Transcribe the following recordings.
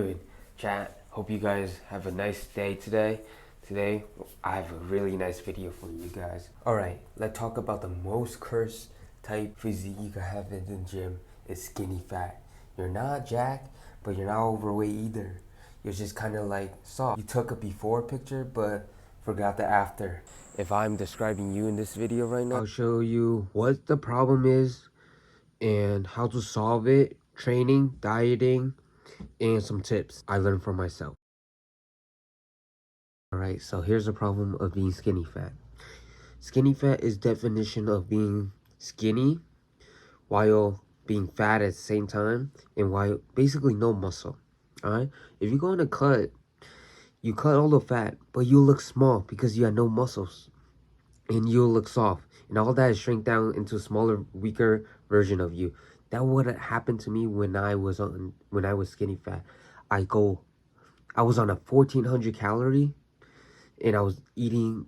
Good chat. Hope you guys have a nice day today. Today, I have a really nice video for you guys. Alright, let's talk about the most cursed type physique you can have in the gym is skinny fat. You're not jacked, but you're not overweight either. You're just kind of like soft. You took a before picture, but forgot the after. If I'm describing you in this video right now, I'll show you what the problem is and how to solve it, training, dieting, and some tips I learned from myself. Alright, so here's the problem of being skinny fat. Skinny fat is definition of being skinny while being fat at the same time and while basically no muscle. Alright? If you go on a cut, you cut all the fat, but you look small because you have no muscles. And you'll look soft. And all that is shrink down into a smaller, weaker version of you. That would have happened to me when I was skinny fat. I was on a 1400 calorie and I was eating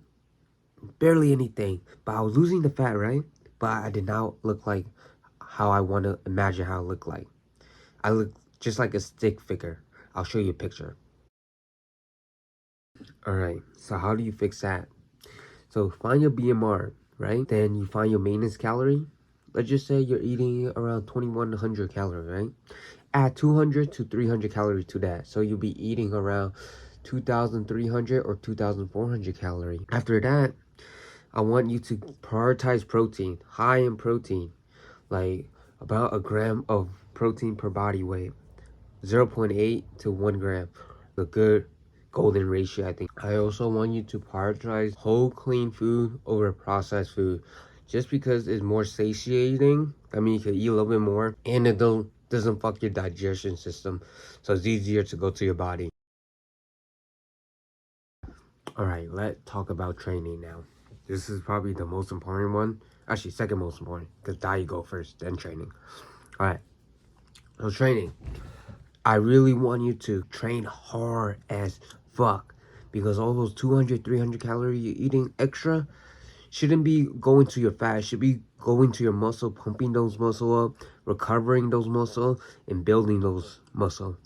barely anything, but I was losing the fat, right? But I did not look like how I want to imagine how I look like. I look just like a stick figure. I'll show you a picture. Alright, so how do you fix that? So find your BMR, right? Then you find your maintenance calorie. Let's just say you're eating around 2100 calories, right? Add 200 to 300 calories to that. So you'll be eating around 2300 or 2400 calories. After that, I want you to prioritize protein, high in protein, like about a gram of protein per body weight, 0.8 to 1 gram, the good golden ratio, I think. I also want you to prioritize whole clean food over processed food, just because it's more satiating. I mean, you can eat a little bit more and it doesn't fuck your digestion system, so it's easier to go to your body. All right, let's talk about training now. This is probably the most important one. Actually, second most important, because diet go first, then training. All right, so training. I really want you to train hard as fuck, because all those 200, 300 calories you're eating extra shouldn't be going to your fat. It should be going to your muscle, pumping those muscle up, recovering those muscle, and building those muscle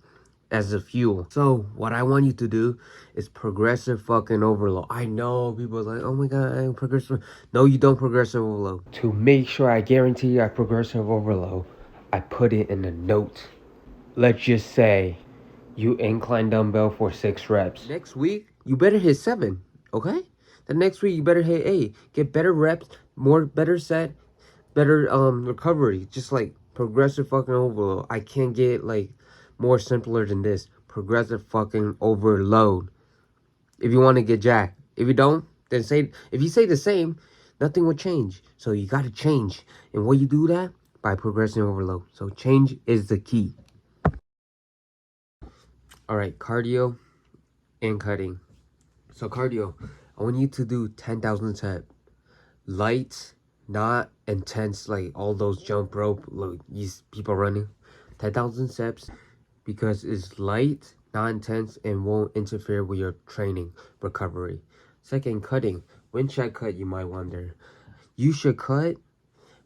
as a fuel. So what I want you to do is progressive fucking overload. I know people are like, oh my god, I'm progressive. No, you don't progressive overload. To make sure I guarantee you I progressive overload, I put it in the notes. Let's just say you incline dumbbell for 6 reps. Next week, you better hit 7, okay? The next week, you better hit 8. Get better reps, better set, better recovery. Just like progressive fucking overload. I can't get like more simpler than this. Progressive fucking overload. If you want to get jacked. If you don't, then if you say the same, nothing will change. So you got to change. And what you do that? By progressive overload. So change is the key. Alright, cardio and cutting. So cardio, I want you to do 10,000 steps. Light, not intense, like all those jump rope, like these people running. 10,000 steps, because it's light, not intense, and won't interfere with your training recovery. Second, cutting. When should I cut, you might wonder. You should cut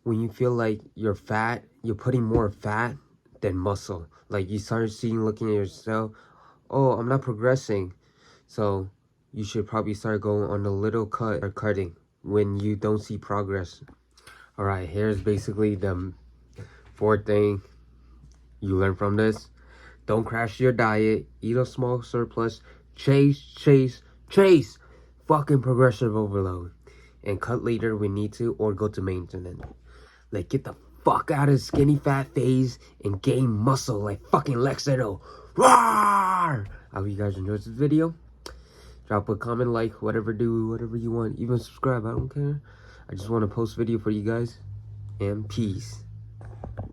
when you feel like you're fat, you're putting more fat than muscle. Like you start looking at yourself, oh, I'm not progressing. So you should probably start going on a little cut or cutting when you don't see progress. All right, here's basically the fourth thing you learn from this. Don't crash your diet. Eat a small surplus. Chase fucking progressive overload. And cut later when need to, or go to maintenance. Like, get the fuck out of skinny fat phase and gain muscle like fucking Lexero. Roar! I hope you guys enjoyed this video. Drop a comment, like, whatever you want. Even subscribe, I don't care. I just want to post video for you guys. And peace.